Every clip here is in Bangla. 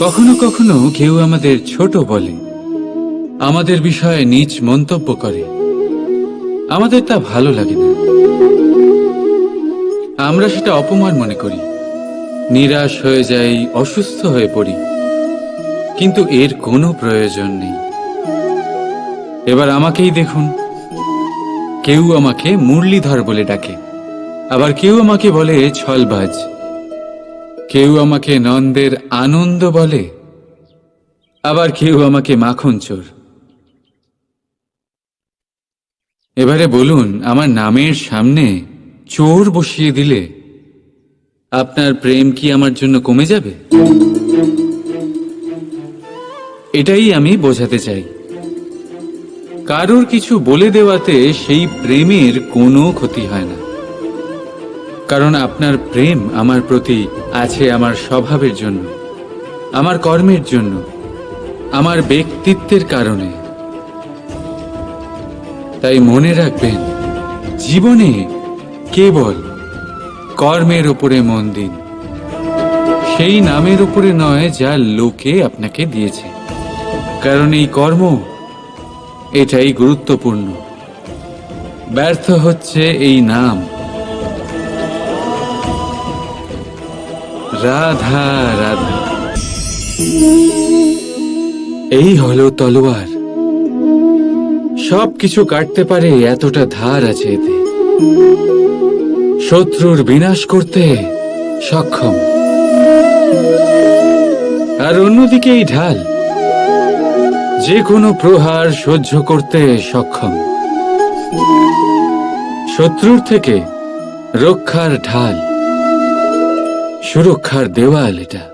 কখনো কখনো কেউ আমাদের ছোট বলে, আমাদের বিষয়ে নীচ মন্তব্য করে। আমাদের তা ভালো লাগে না, আমরা সেটা অপমান মনে করি, নিরাশ হয়ে যাই, অসুস্থ হয়ে পড়ি। কিন্তু এর কোনো প্রয়োজন নেই। এবার আমাকেই দেখুন, কেউ আমাকে মুরলীধর বলে ডাকে, আবার কেউ আমাকে বলে ছলবাজ, কেউ আমাকে নন্দের আনন্দ বলে, আবার কেউ আমাকে মাখন চোর। এবারে বলুন, আমার নামের সামনে চোর বসিয়ে দিলে আপনার প্রেম কি আমার জন্য কমে যাবে? এটাই আমি বোঝাতে চাই। কারোর কিছু বলে দেওয়াতে সেই প্রেমের কোনো ক্ষতি হয় না, কারণ আপনার প্রেম আমার প্রতি আছে আমার স্বভাবের জন্য, আমার কর্মের জন্য, আমার ব্যক্তিত্বের কারণে। তাই মনে রাখবেন, জীবনে কেবল কর্মের উপরে মন দিন, সেই নামের উপরে নয় যা লোকে আপনাকে দিয়েছে, কারণ এই কর্ম এটাই গুরুত্বপূর্ণ। ব্যর্থ হচ্ছে এই নাম। রাধা রাধা। এই হলো তলোয়ার, সবকিছু কাটতে পারে, এতটা ধার আছে এতে। শত্রুর বিনাশ করতে সক্ষম, আর অন্যদিকে এই ঢাল যে কোনো প্রহার সহ্য করতে সক্ষম। শত্রুর থেকে রক্ষার ঢাল, সুরক্ষার দেওয়াল এটা।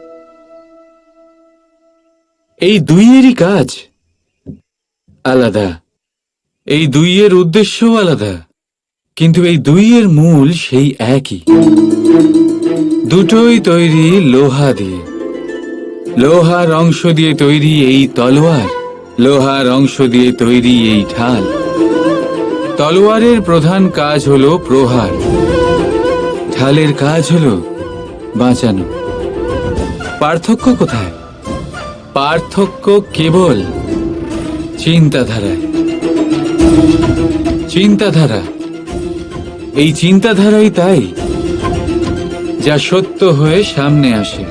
এই দুইয়েরই কাজ আলাদা, এই দুইয়ের উদ্দেশ্যও আলাদা, কিন্তু এই দুইয়ের মূল সেই একই। দুটোই তৈরি লোহা দিয়ে, লোহার অংশ দিয়ে তৈরি এই তলোয়ার, লোহার অংশ দিয়ে তৈরি এই ঢাল। তলোয়ারের প্রধান কাজ হলো প্রহার, ঢালের কাজ হলো বাঁচানো। পার্থক্য কোথায়? পার্থক্য কেবল চিন্তাধারায়। চিন্তাধারা, এই চিন্তাধারাই তাই যা সত্য হয়ে সামনে আসে।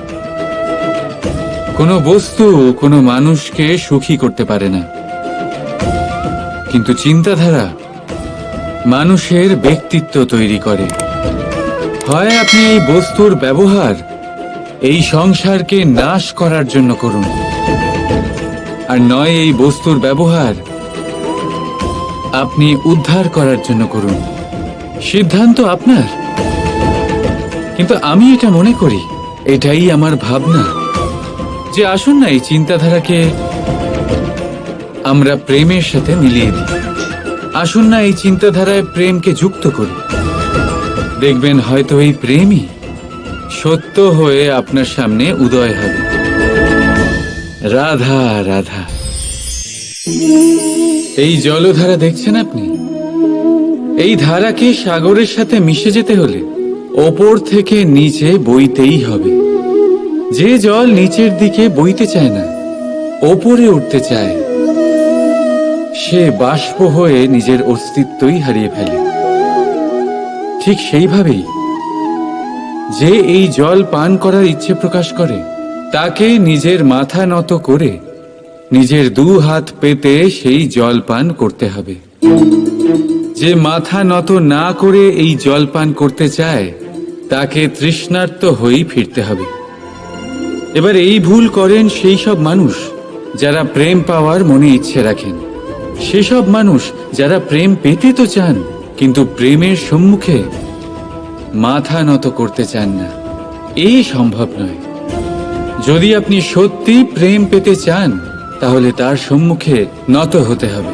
কোনো বস্তু কোনো মানুষকে সুখী করতে পারে না, কিন্তু চিন্তাধারা মানুষের ব্যক্তিত্ব তৈরি করে। হয় আপনি এই বস্তুর ব্যবহার এই সংসারকে নাশ করার জন্য করুন, আর নয় এই বস্তুর ব্যবহার আপনি উদ্ধার করার জন্য করুন। সিদ্ধান্ত আপনার, কিন্তু আমি এটা মনে করি, এটাই আমার ভাবনা, যে আসুন না এই চিন্তাধারাকে আমরা প্রেমের সাথে মিলিয়ে দিই। আসুন না এই চিন্তাধারায় প্রেমকে যুক্ত করি। দেখবেন হয়তো এই প্রেমই সত্য হয়ে আপনার সামনে উদয় হবে। রাধা রাধা। এই জলধারা দেখছেন আপনি? এই ধারাকে সাগরের সাথে মিশে যেতে হলে ওপর থেকে নিচে বইতেই হবে। যে জল নিচের দিকে বইতে চায় না, ওপরে উঠতে চায়, সে বাষ্প হয়ে নিজের অস্তিত্বই হারিয়ে ফেলে। ঠিক সেইভাবেই যে এই জল পান করার ইচ্ছে প্রকাশ করে, তাকে নিজের মাথা নত করে নিজের দু হাত পেতে সেই জল পান করতে হবে। যে মাথা নত না করে এই জল পান করতে চায়, তাকে তৃষ্ণার্ত হয়েই ফিরতে হবে। এবার এই ভুল করেন সেই সব মানুষ যারা প্রেম পাওয়ার মনে ইচ্ছে রাখেন, সেসব মানুষ যারা প্রেম পেতে তো চান, কিন্তু প্রেমের সম্মুখে মাথা নত করতে চান না। এই সম্ভব নয়। যদি আপনি সত্যি প্রেম পেতে চান, তাহলে তার সম্মুখে নত হতে হবে,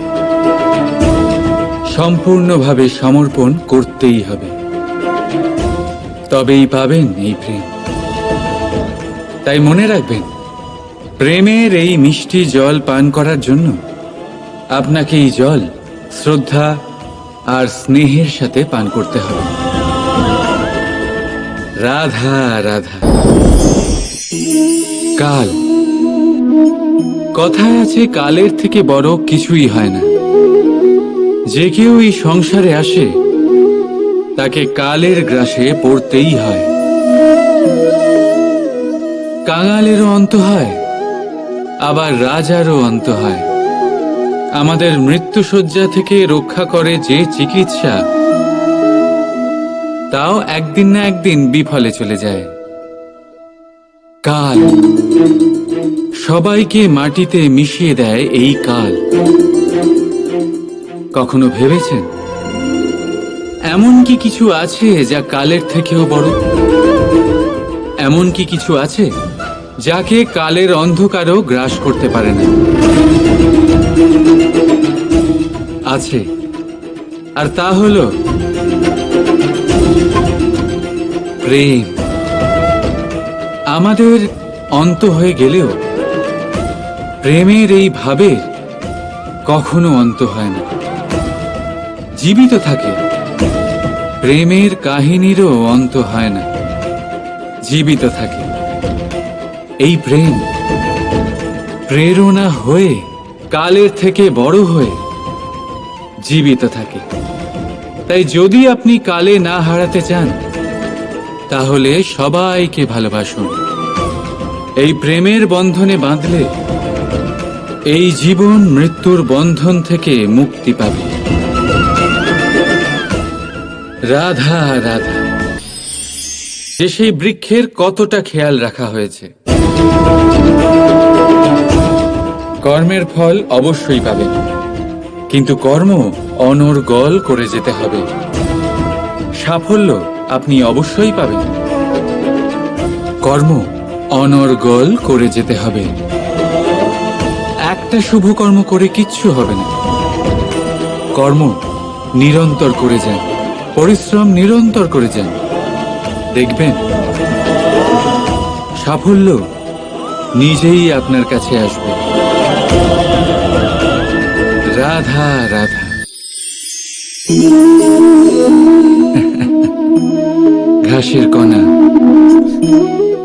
সম্পূর্ণভাবে সমর্পণ করতেই হবে, তবেই পাবেন এই প্রেম। তাই মনে রাখবেন, প্রেমের এই মিষ্টি জল পান করার জন্য আপনাকে এই জল শ্রদ্ধা আর স্নেহের সাথে পান করতে হবে। রাধা রাধা। কাল কথায় আছে, কালের থেকে বড় কিছুই হয় না। যে কেউ এই সংসারে আসে তাকে কালের গ্রাসে পড়তেই হয়। কাঙালেরও অন্ত হয়, আবার রাজারও অন্ত হয়। আমাদের মৃত্যুশয্যা থেকে রক্ষা করে যে চিকিৎসা, তাও একদিন না একদিন বিফলে চলে যায়। কাল সবাইকে মাটিতে মিশিয়ে দেয়। এই কাল কখনো ভেবেছেন এমন কি কিছু আছে যা কালের থেকেও বড়? এমন কি কিছু আছে যাকে কালের অন্ধকারও গ্রাস করতে পারে না? আছে, আর তা হলো প্রেম। আমাদের অন্ত হয়ে গেলেও প্রেমের এই ভাবের কখনো অন্ত হয় না, জীবিত থাকে। প্রেমের কাহিনীরও অন্ত হয় না, জীবিত থাকে। এই প্রেম প্রেরণা হয়ে কালের থেকে বড় হয়ে জীবিত থাকে। তাই যদি আপনি কালে না হারাতে চান, তাহলে সবাইকে ভালোবাসুন। এই প্রেমের বন্ধনে বাঁধলে এই জীবন মৃত্যুর বন্ধন থেকে মুক্তি পাবে। রাধা রাধা। যে সেই বৃক্ষের কতটা খেয়াল রাখা হয়েছে। কর্মের ফল অবশ্যই পাবেন, কিন্তু কর্ম অনর্গল করে যেতে হবে। সাফল্য আপনি অবশ্যই পাবেন, কর্ম অনর্গল করে যেতে হবে। একটা শুভ কর্ম করে কিচ্ছু হবে না। কর্ম নিরন্তর করে যান, পরিশ্রম নিরন্তর করে যান, দেখবেন সাফল্য নিজেই আপনার কাছে আসবে। রাধা রাধা। ঘাসের কণা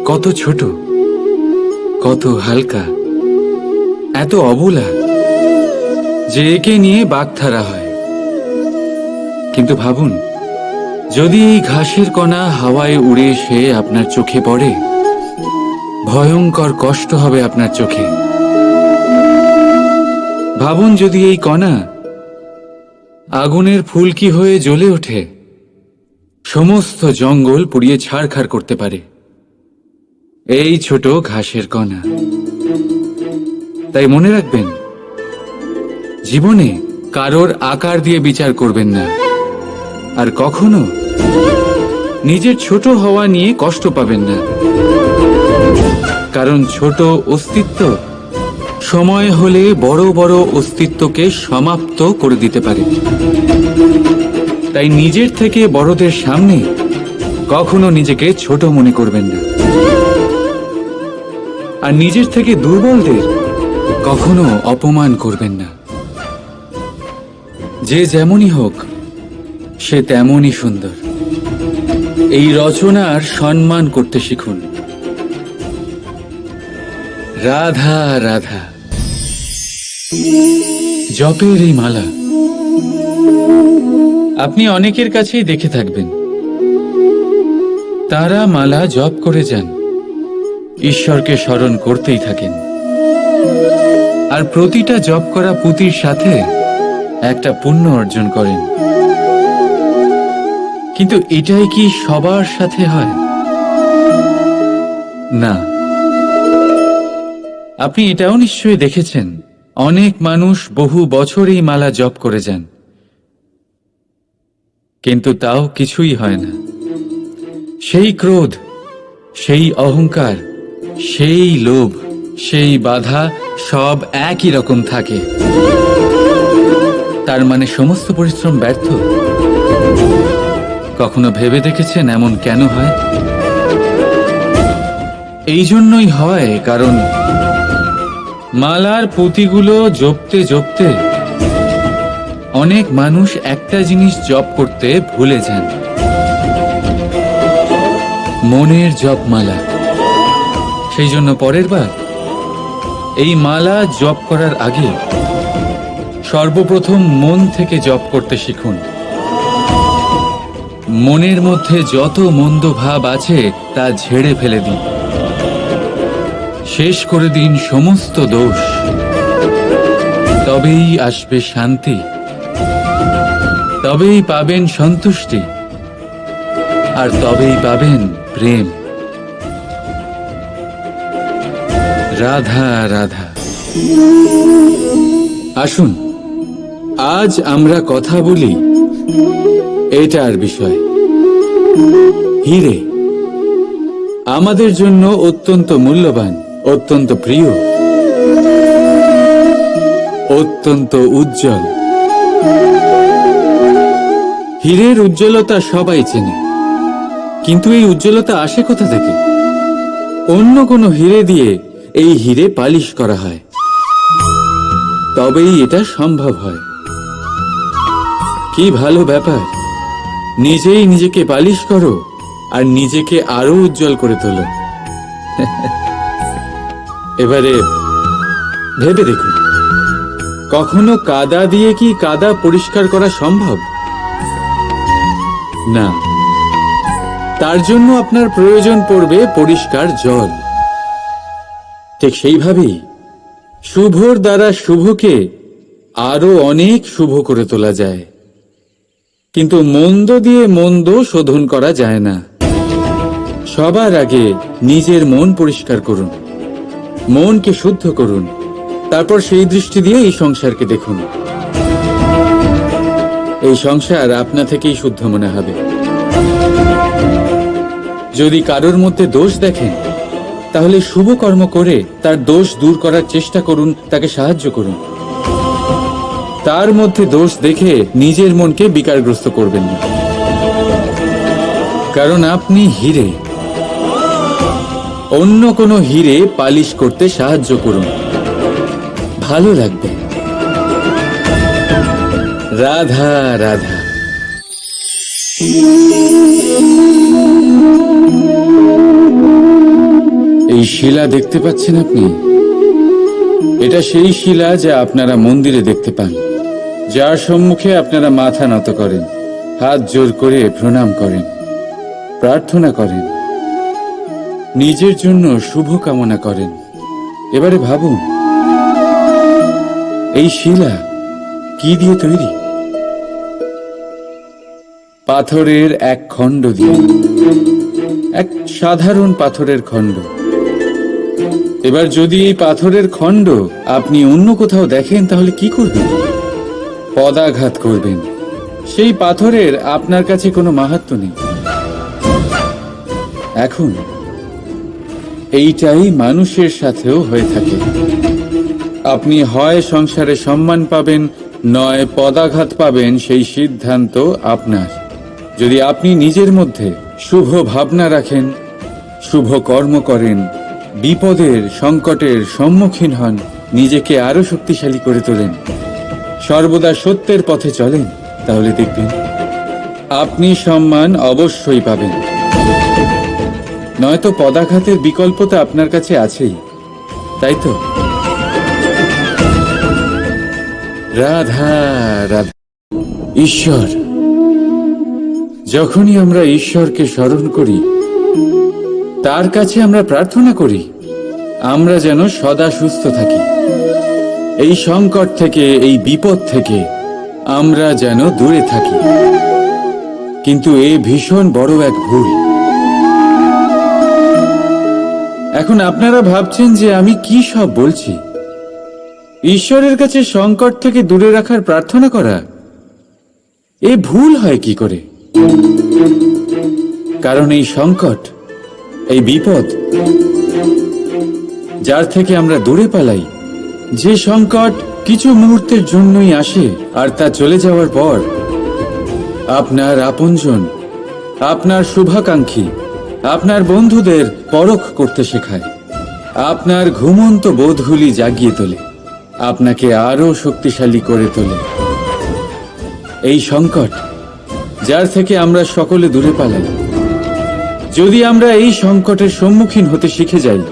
কত ছোট, কত হালকা, এত অবলা যে একে নিয়ে বাগধারা হয়। কিন্তু ভাবুন, যদি এই ঘাসের কণা হাওয়ায় উড়ে এসে আপনার চোখে পড়ে, ভয়ঙ্কর কষ্ট হবে আপনার চোখে। ভাবুন, যদি এই কণা আগুনের ফুলকি হয়ে জ্বলে ওঠে, সমস্ত জঙ্গল পুড়িয়ে ছারখার করতে পারে। এই ছোট ঘাসের কণা। তাই মনে রাখবেন, জীবনে কারোর আকার দিয়ে বিচার করবেন না, আর কখনো নিজের ছোট হওয়া নিয়ে কষ্ট পাবেন না। কারণ ছোট অস্তিত্ব সময় হলে বড় বড় অস্তিত্বকে সমাপ্ত করে দিতে পারে। তাই নিজের থেকে বড়দের সামনে কখনো নিজেকে ছোট মনে করবেন না, আর নিজের থেকে দুর্বলদের কখনো অপমান করবেন না। যে যেমনই হোক, সে তেমনই সুন্দর। এই রচনার সম্মান করতে শিখুন। রাধা রাধা। জপের এই মালা আপনি অনেকের কাছেই দেখে থাকবেন। তারা মালা জপ করে যান, ঈশ্বরকে স্মরণ করতেই থাকেন, আর প্রতিটা জপ করা পুঁতির সাথে একটা পুণ্য অর্জন করেন। কিন্তু এটাই কি সবার সাথে হয়? না। আপনি এটাও নিশ্চয়ই দেখেছেন, অনেক মানুষ বহু বছর এই মালা জপ করে যান, কিন্তু তাও কিছুই হয় না। সেই ক্রোধ, সেই অহংকার, সেই লোভ, সেই বাধা সব একই রকম থাকে। তার মানে সমস্ত পরিশ্রম ব্যর্থ। কখনো ভেবে দেখেছেন এমন কেন হয়? এই জন্যই হয় কারণ মালার পুঁতিগুলো জপতে জপতে অনেক মানুষ একটা জিনিস জপ করতে ভুলে যান, মনের জপমালা। সেই জন্য পরের বার এই মালা জপ করার আগে সর্বপ্রথম মন থেকে জপ করতে শিখুন। মনের মধ্যে যত মন্দ ভাব আছে তা ঝেড়ে ফেলে দিন। শেষ করে দিন সমস্ত দোষ। তবেই আসবে শান্তি, তবেই পাবেন সন্তুষ্টি, আর তবেই পাবেন প্রেম। রাধা রাধা। আসুন আজ আমরা কথা বলি এটার বিষয়। হিরে আমাদের জন্য অত্যন্ত মূল্যবান, অত্যন্ত প্রিয়, অত্যন্ত উজ্জ্বল। হীরের উজ্জ্বলতা সবাই চেনে, কিন্তু এই উজ্জ্বলতা আসে কোথা থেকে? অন্য কোনো হীরে দিয়ে এই হীরে পালিশ করা হয়, তবেই এটা সম্ভব হয়। কি ভালো ব্যাপার! নিজেই নিজেকে পালিশ করো আর নিজেকে আরো উজ্জ্বল করে তোলো। এবারে ভেবে দেখুন, কখনো কাদা দিয়ে কি কাদা পরিষ্কার করা সম্ভব? না, তার জন্য আপনার প্রয়োজন পড়বে পরিষ্কার জল। ঠিক সেইভাবেই শুভর দ্বারা শুভকে আরো অনেক শুভ করে তোলা যায়, কিন্তু মন্দ দিয়ে মন্দ শোধন করা যায় না। সবার আগে নিজের মন পরিষ্কার করুন, মনকে শুদ্ধ করুন, তারপর সেই দৃষ্টি দিয়ে এই সংসারকে দেখুন। এই সংসার আপনা থেকেই শুদ্ধ মনে হবে। যদি কারোর মধ্যে দোষ দেখেন, তাহলে শুভ কর্ম করে তার দোষ দূর করার চেষ্টা করুন, তাকে সাহায্য করুন। তার মধ্যে দোষ দেখে নিজের মনকে বিকারগ্রস্ত করবেন না, কারণ আপনি হীরে। অন্য কোনো হীরে পালিশ করতে সাহায্য করুন, ভালো লাগবে। রাধা রাধা। এই শিলা দেখতে পাচ্ছেন আপনি? এটা সেই শিলা যা আপনারা মন্দিরে দেখতে পান, যার সম্মুখে আপনারা মাথা নত করেন, হাত জোর করে প্রণাম করেন, প্রার্থনা করেন, নিজের জন্য শুভ কামনা করেন। এবারে ভাবুন, এই শিলা কি দিয়ে তৈরি? পাথরের এক খণ্ড দিয়ে, এক সাধারণ পাথরের খণ্ড। এবার যদি এই পাথরের খণ্ড আপনি অন্য কোথাও দেখেন, তাহলে কি করবেন? পদাঘাত করবেন। সেই পাথরের আপনার কাছে কোনো মাহাত্ম্য নেই। এখন এইটাই মানুষের সাথেও হয়ে থাকে। আপনি হয় সংসারে সম্মান পাবেন, নয় পদাঘাত পাবেন, সেই সিদ্ধান্ত আপনার। যদি আপনি নিজের মধ্যে শুভ ভাবনা রাখেন, শুভ কর্ম করেন, বিপদের সংকটের সম্মুখীন হন, নিজেকে আরো শক্তিশালী করে তোলেন, সর্বদা সত্যের পথে চলেন, তাহলে দেখবেন আপনি সম্মান অবশ্যই পাবেন। নয়তো পদাঘাতের বিকল্প তো আপনার কাছে আছেই, তাই তো? রাধা রাধা। ঈশ্বর, যখনই আমরা ঈশ্বরকে স্মরণ করি, তার কাছে আমরা প্রার্থনা করি আমরা যেন সদা সুস্থ থাকি, এই সংকট থেকে, এই বিপদ থেকে আমরা যেন দূরে থাকি। কিন্তু এ ভীষণ বড় এক ভুল। এখন আপনারা ভাবছেন যে আমি কি সব বলছি। ঈশ্বরের কাছে সংকট থেকে দূরে রাখার প্রার্থনা করা, এ ভুল হয় কি করে? কারণ এই সংকট, এই বিপদ, যার থেকে আমরা দূরে পালাই, যে সংকট কিছু মুহূর্তের জন্যই আসে আর তা চলে যাওয়ার পর আপনার আপনজন, আপনার শুভাকাঙ্ক্ষী, আপনার বন্ধুদের পরখ করতে শেখায়, আপনার ঘুমন্ত বোধগুলি জাগিয়ে তোলে, আপনাকে আরো শক্তিশালী করে তোলে। এই সংকট, যার থেকে আমরা সকলে দূরে পালাই, যদি আমরা এই সংকটের সম্মুখীন হতে শিখে যাই,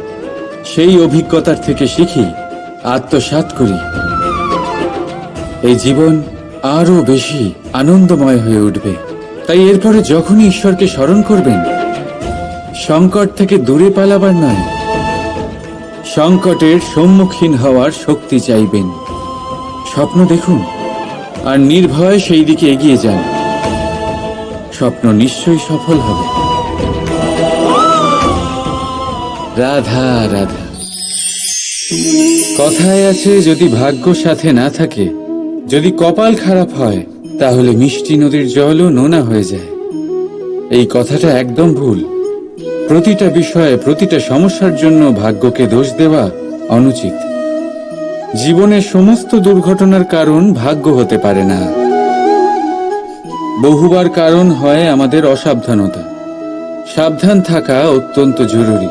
সেই অভিজ্ঞতার থেকে শিখি আত্মসাৎ করি, এই জীবন আরো বেশি আনন্দময় হয়ে উঠবে। তাই এরপরে যখনই ঈশ্বরকে স্মরণ করবেন, সংকট থেকে দূরে পালাবার নয়, সংকটের সম্মুখীন হওয়ার শক্তি চাইবেন। স্বপ্ন দেখুন আর নির্ভয়ে সেই দিকে এগিয়ে যান। স্বপ্ন নিশ্চয়ই সফল হবে। রাধা রাধা। কথায় আছে, যদি ভাগ্য সাথে না থাকে, যদি কপাল খারাপ হয়, তাহলে মিষ্টি নদীর জলও নোনা হয়ে যায়। এই কথাটা একদম ভুল। প্রতিটা বিষয়ে, প্রতিটা সমস্যার জন্য ভাগ্যকে দোষ দেওয়া অনুচিত। জীবনের সমস্ত দুর্ঘটনার কারণ ভাগ্য হতে পারে না। বহুবার কারণ হয় আমাদের অসাবধানতা। সাবধান থাকা অত্যন্ত জরুরি।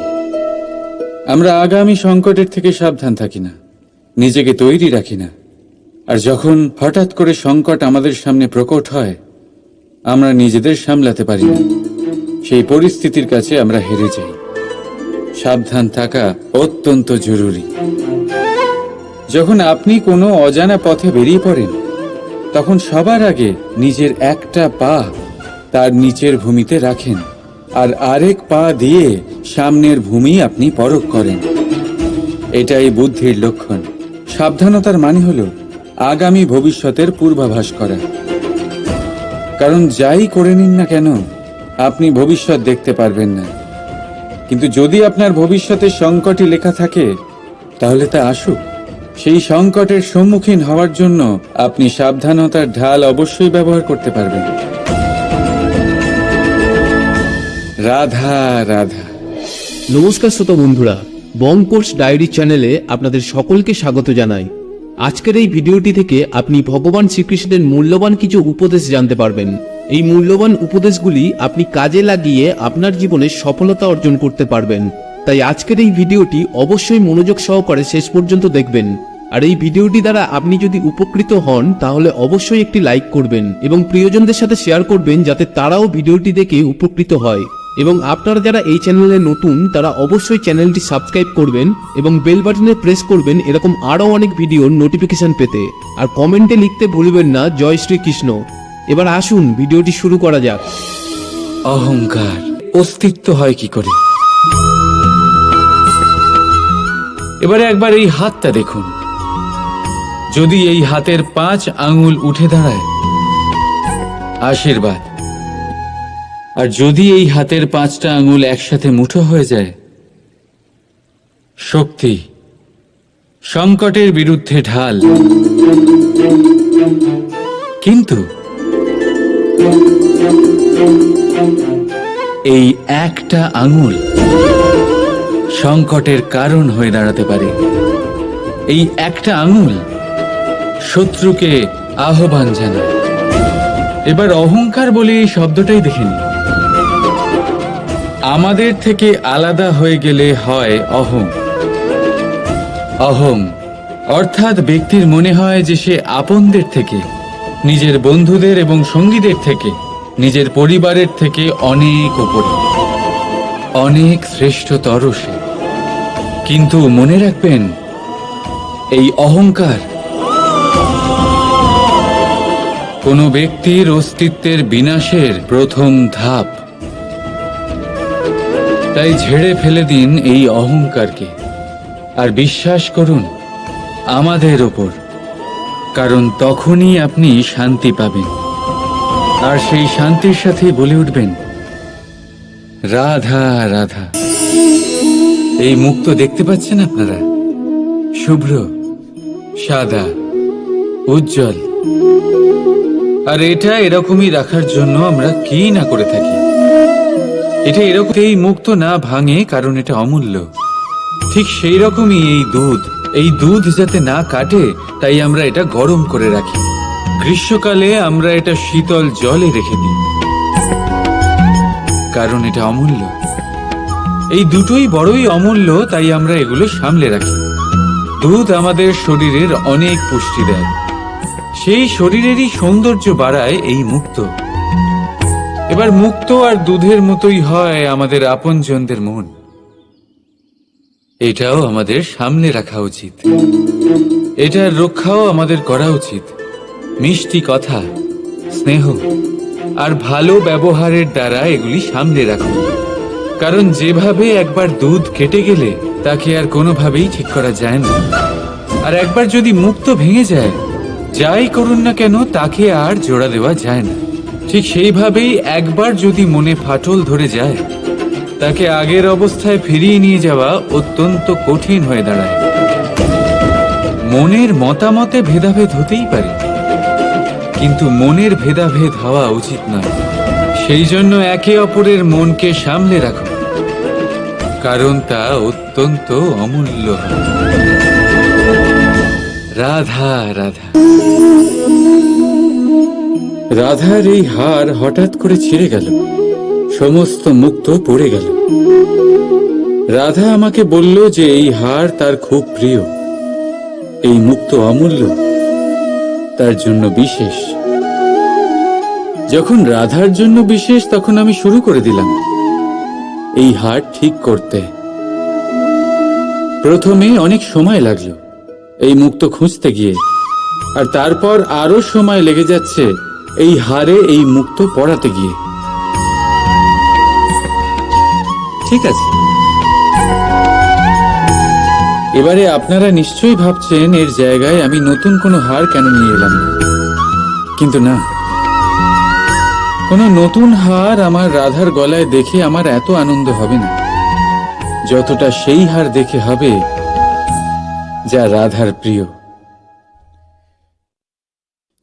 আমরা আগামী সংকটের থেকে সাবধান থাকি না, নিজেকে তৈরি রাখি না। আর যখন হঠাৎ করে সংকট আমাদের সামনে প্রকট হয়, আমরা নিজেদের সামলাতে পারি না। সেই পরিস্থিতির কাছে আমরা হেরে যাই। সাবধান থাকা অত্যন্ত জরুরি। যখন আপনি কোনো অজানা পথে বেরিয়ে পড়েন, তখন সবার আগে নিজের একটা পা তার নিচের ভূমিতে রাখেন, আর আরেক পা দিয়ে সামনের ভূমি আপনি পরখ করেন। এটাই বুদ্ধির লক্ষণ। সাবধানতার মানে হল আগামী ভবিষ্যতের পূর্বাভাস করা। কারণ যাই করে নিন না কেন, আপনি ভবিষ্যৎ দেখতে পারবেন না। কিন্তু যদি আপনার ভবিষ্যতের সংকটই লেখা থাকে, তাহলে তা আসুক। সেই সংকটের সম্মুখীন হওয়ার জন্য আপনি সাবধানতার ঢাল অবশ্যই ব্যবহার করতে পারবেন। রাধা রাধা। নমস্কার শ্রোতা বন্ধুরা, বং কোর্স ডায়েরি চ্যানেলে আপনাদের সকলকে স্বাগত জানাই। আজকের এই ভিডিওটি থেকে আপনি ভগবান শ্রীকৃষ্ণের মূল্যবান কিছু উপদেশ জানতে পারবেন। এই মূল্যবান উপদেশগুলি আপনি কাজে লাগিয়ে আপনার জীবনে সফলতা অর্জন করতে পারবেন। তাই আজকের এই ভিডিওটি অবশ্যই মনোযোগ সহকারে শেষ পর্যন্ত দেখবেন। আর এই ভিডিওটি দ্বারা আপনি যদি উপকৃত হন, তাহলে অবশ্যই একটি লাইক করবেন এবং প্রিয়জনদের সাথে শেয়ার করবেন, যাতে তারাও ভিডিওটি দেখে উপকৃত হয়। এবং আপনারা যারা এই চ্যানেলে নতুন, তারা অবশ্যই চ্যানেলটি সাবস্ক্রাইব করবেন এবং বেল বাটনে প্রেস করবেন এরকম আরো অনেক ভিডিওর নোটিফিকেশন পেতে। আর কমেন্টে লিখতে ভুলবেন না জয় শ্রীকৃষ্ণ। এবার আসুন ভিডিওটি শুরু করা যাক। অহংকার অস্তিত্ব হয় কি করে? এবারে একবার এই হাতটা দেখুন। যদি এই হাতের 5 আঙ্গুল উঠে দাঁড়ায়, আশীর্বাদ। আর যদি এই হাতের 5টা আঙ্গুল একসাথে মুঠো হয়ে যায়, শক্তি। সংকটের বিরুদ্ধে ঢাল। কিন্তু এই একটা আঙ্গুল সংকটের কারণ হয়ে দাঁড়াতে পারে। এই একটা আঙ্গুল শত্রুকে আহ্বান জানায়। এবার অহংকার বলে এই শব্দটাই দেখে নিন। আমাদের থেকে আলাদা হয়ে গেলে হয় অহং। অহং অর্থাৎ ব্যক্তির মনে হয় যে সে আপনদের থেকে, নিজের বন্ধুদের এবং সঙ্গীদের থেকে, নিজের পরিবারের থেকে অনেক উপরে, অনেক শ্রেষ্ঠতর সে। কিন্তু মনে রাখবেন, এই অহংকার কোনো ব্যক্তির অস্তিত্বের বিনাশের প্রথম ধাপ। তাই ঝেড়ে ফেলে দিন এই অহংকারকে, আর বিশ্বাস করুন আমাদের ওপর। কারণ তখনই আপনি শান্তি পাবেন। আর সেই শান্তির সাথে বলে উঠবেন, রাধা রাধা। এই মুক্ত দেখতে পাচ্ছেন আপনারা? শুভ্র, সাদা, উজ্জ্বল। আর এটা এরকমই রাখার জন্য আমরা কি না করে থাকি। এটা এরকম, এই মুক্ত না ভাঙে, কারণ এটা অমূল্য। ঠিক সেই রকমই এই দুধ যাতে না কাটে, তাই আমরা এটা গরম করে রাখি। গ্রীষ্মকালে আমরা এটা শীতল জলে রেখে দিই, কারণ এটা অমূল্য। এই দুটোই বড়ই অমূল্য, তাই আমরা এগুলো সামলে রাখি। দুধ আমাদের শরীরের অনেক পুষ্টি দেয়। সেই শরীরেরই সৌন্দর্য বাড়ায় এই মুক্ত। এবার মুক্ত আর দুধের মতোই হয় আমাদের আপনজনদের মন। এটাও আমাদের সামনে রাখা উচিত। এটার রক্ষাও আমাদের করা উচিত। মিষ্টি কথা, স্নেহ আর ভালো ব্যবহারের দ্বারা এগুলি সামনে রাখুন। কারণ যেভাবে একবার দুধ কেটে গেলে তাকে আর কোনোভাবেই ঠিক করা যায় না, আর একবার যদি মুক্তো ভেঙে যায়, যাই করুন না কেন তাকে আর জোড়া দেওয়া যায় না। ঠিক সেইভাবেই একবার যদি মনে ফাটল ধরে যায়, তাকে আগের অবস্থায় ফিরিয়ে নিয়ে যাওয়া অত্যন্ত কঠিন হয়ে দাঁড়ায়। মনের মতামতে ভেদাভেদ হতেই পারে, কিন্তু মনের ভেদাভেদ হওয়া উচিত নয়। সেই জন্য একে অপরের মনকে সামলে রাখুন, কারণ তা অত্যন্ত অমূল্য হয়। রাধা রাধা। রাধার এই হার হঠাৎ করে ছিঁড়ে গেল, সমস্ত মুক্তো পড়ে গেল। রাধা আমাকে বলল যে এই হার তার খুব প্রিয়, এই মুক্তো অমূল্য, তার জন্য বিশেষ। যখন রাধার জন্য বিশেষ, তখন আমি শুরু করে দিলাম এই হার ঠিক করতে। প্রথমে অনেক সময় লাগলো এই মুক্তো খুঁজতে গিয়ে, আর তারপর আরো সময় লেগে যাচ্ছে এই হারে এই মুক্তো পড়াতে গিয়ে। ঠিক আছে, এবারে আপনারা নিশ্চয়ই ভাবছেন এর জায়গায় আমি নতুন কোনো হার কেন নিয়ে এলাম না। কিন্তু না, কোনো নতুন হার আমার রাধার গলায় দেখে আমার এত আনন্দ হবে না, যতটা সেই হার দেখে হবে যা রাধার প্রিয়,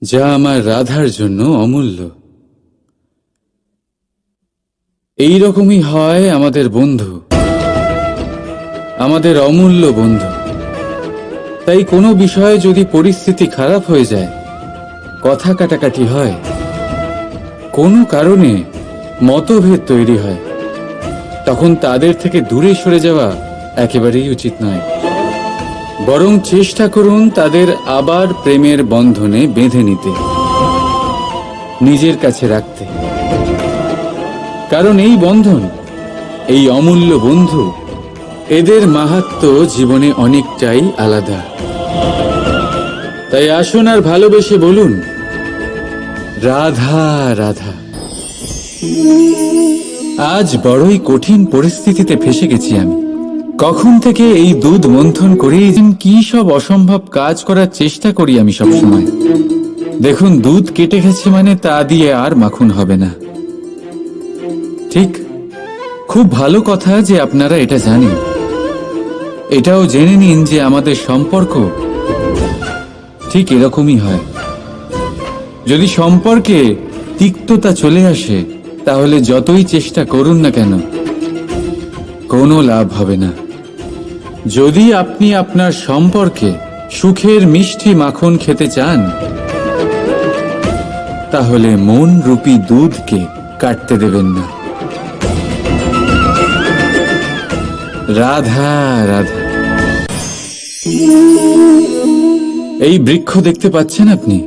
যা আমার রাধার জন্য অমূল্য। এই রকমই হয় আমাদের বন্ধু, আমাদের অমূল্য বন্ধু। তাই কোনো বিষয়ে যদি পরিস্থিতি খারাপ হয়ে যায়, কথা কাটাকাটি হয়, কোনো কারণে মতভেদ তৈরি হয়, তখন তাদের থেকে দূরে সরে যাওয়া একেবারেই উচিত নয়। বরং চেষ্টা করুন তাদের আবার প্রেমের বন্ধনে বেঁধে নিতে, নিজের কাছে রাখতে। কারণ এই বন্ধন, এই অমূল্য বন্ধু, এদের মাহাত্ম্য জীবনে অনেকটাই আলাদা। তাই আসুন আর ভালোবেসে বলুন, রাধা রাধা। আজ বড়ই কঠিন পরিস্থিতিতে ফেসে গেছি আমি। কখন থেকে এই দুধ মন্থন করে কি সব অসম্ভব কাজ করার চেষ্টা করি আমি সবসময়। দেখুন, দুধ কেটে গেছে মানে তা দিয়ে আর মাখন হবে না। ঠিক, খুব ভালো কথা যে আপনারা এটা জানেন। এটাও জেনে নিন যে আমাদের সম্পর্ক ঠিক এরকমই হয়। যদি সম্পর্কে তিক্ততা চলে আসে, তাহলে যতই চেষ্টা করুন না কেন, কোনো লাভ হবে না। যদি আপনি আপনার সম্পর্কে সুখের মিষ্টি মাখন খেতে চান, তাহলে মন রূপী দুধকে কাটতে দেবেন না। রাধা রাধা। এই বৃক্ষ দেখতে পাচ্ছেন আপনি,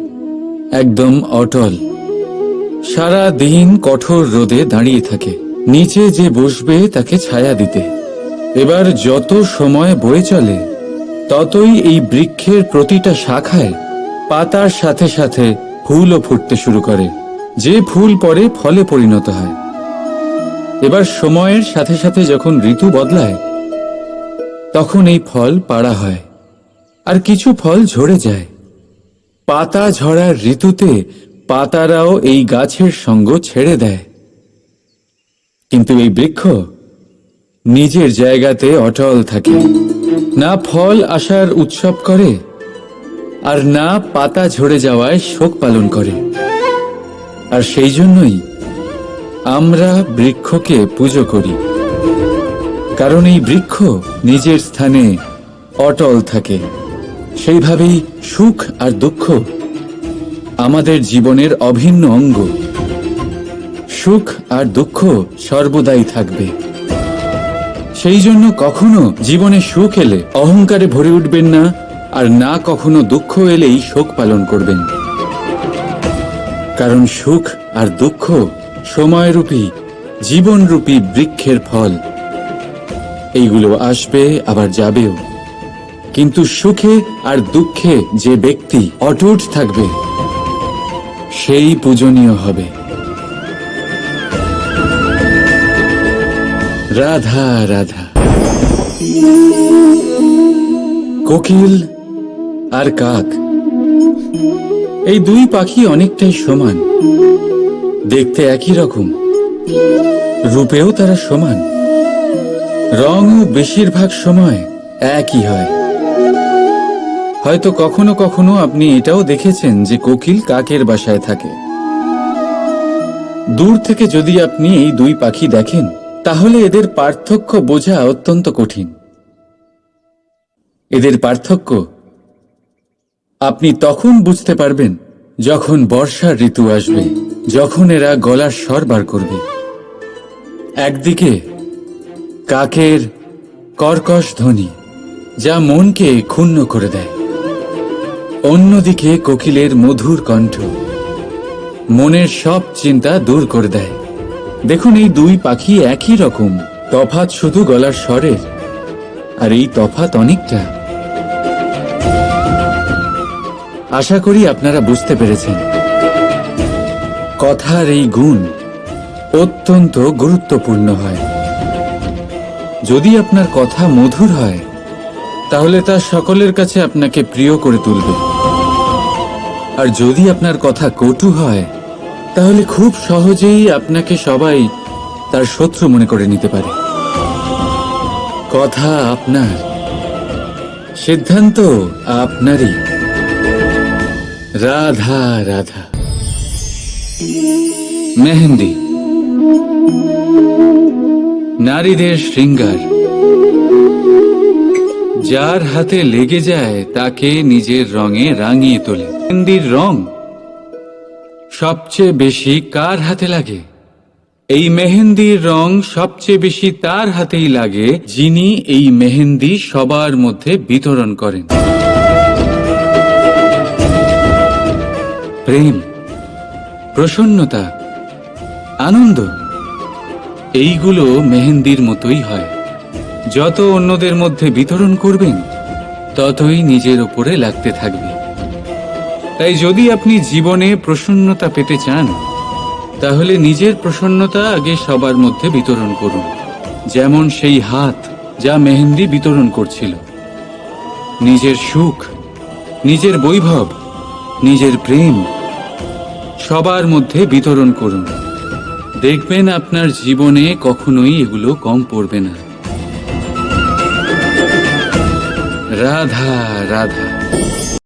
একদম অটল, সারা দিন কঠোর রোদে দাঁড়িয়ে থাকে, নিচে যে বসবে তাকে ছায়া দিতে। এবার যত সময় বয়ে চলে, ততই এই বৃক্ষের প্রতিটা শাখায় পাতার সাথে সাথে ফুলও ফুটতে শুরু করে, যে ফুল পরে ফলে পরিণত হয়। এবার সময়ের সাথে সাথে যখন ঋতু বদলায়, তখন এই ফল পাড়া হয়, আর কিছু ফল ঝরে যায়। পাতা ঝরার ঋতুতে পাতারাও এই গাছের সঙ্গ ছেড়ে দেয়। কিন্তু এই বৃক্ষ নিজের জায়গাতে অটল থাকে, না ফল আসার উৎসব করে, আর না পাতা ঝরে যাওয়ায় শোক পালন করে। আর সেই জন্যই আমরা বৃক্ষকে পুজো করি, কারণ এই বৃক্ষ নিজের স্থানে অটল থাকে। সেইভাবেই সুখ আর দুঃখ আমাদের জীবনের অভিন্ন অঙ্গ। সুখ আর দুঃখ সর্বদাই থাকবে। সেই জন্য কখনো জীবনে সুখ এলে অহংকারে ভরে উঠবেন না, আর না কখনো দুঃখ এলেই শোক পালন করবেন। কারণ সুখ আর দুঃখ সময়রূপী, জীবনরূপী বৃক্ষের ফল। এইগুলো আসবে আবার যাবেও, কিন্তু সুখে আর দুঃখে যে ব্যক্তি অটুট থাকবে সেই পূজনীয় হবে। রাধা রাধা। কোকিল আর কাক, এই দুই পাখি অনেকটাই সমান, দেখতে একই রকম, রূপেও তারা সমান, রঙও বেশিরভাগ সময় একই হয়। হয়তো কখনো কখনো আপনি এটাও দেখেছেন যে কোকিল কাকের বাসায় থাকে। দূর থেকে যদি আপনি এই দুই পাখি দেখেন, তাহলে এদের পার্থক্য বোঝা অত্যন্ত কঠিন। এদের পার্থক্য আপনি তখন বুঝতে পারবেন যখন বর্ষার ঋতু আসবে, যখন এরা গলার স্বর বার করবে। একদিকে কাকের কর্কশ ধ্বনি, যা মনকে ক্ষুণ্ণ করে দেয়, অন্যদিকে কোকিলের মধুর কণ্ঠ মনের সব চিন্তা দূর করে দেয়। দেখুন, এই দুই পাখি একই রকম, তফাৎ শুধু গলার স্বরের, আর এই তফাৎ অনেকটা। আশা করি আপনারা বুঝতে পেরেছেন। কথার এই গুণ অত্যন্ত গুরুত্বপূর্ণ হয়। যদি আপনার কথা মধুর হয়, তাহলে তা সকলের কাছে আপনাকে প্রিয় করে তুলবে। আর যদি আপনার কথা কটু হয়, তাহলে খুব সহজেই আপনাকে সবাই তার শত্রু মনে করে নিতে পারে। কথা আপনার, সিদ্ধান্ত আপনারই। রাধা রাধা। মেহেন্দি নারীদের শৃঙ্গার। যার হাতে লেগে যায় তাকে নিজের রঙে রাঙিয়ে তোলে। মেহেন্দির রং সবচেয়ে বেশি কার হাতে লাগে? এই মেহেন্দির রং সবচেয়ে বেশি তার হাতেই লাগে যিনি এই মেহেন্দি সবার মধ্যে বিতরণ করেন। প্রেম, প্রসন্নতা, আনন্দ, এইগুলো মেহেন্দির মতোই হয়। যত অন্যদের মধ্যে বিতরণ করবেন, ততই নিজের উপরে লাগতে থাকবে। তাই যদি আপনি জীবনে প্রসন্নতা পেতে চান, তাহলে নিজের প্রসন্নতা আগে সবার মধ্যে বিতরণ করুন। যেমন সেই হাত যা মেহেন্দি বিতরণ করছিল। নিজের সুখ, নিজের বৈভব, নিজের প্রেম সবার মধ্যে বিতরণ করুন। দেখবেন আপনার জীবনে কখনোই এগুলো কম পড়বে না। রাধা রাধা।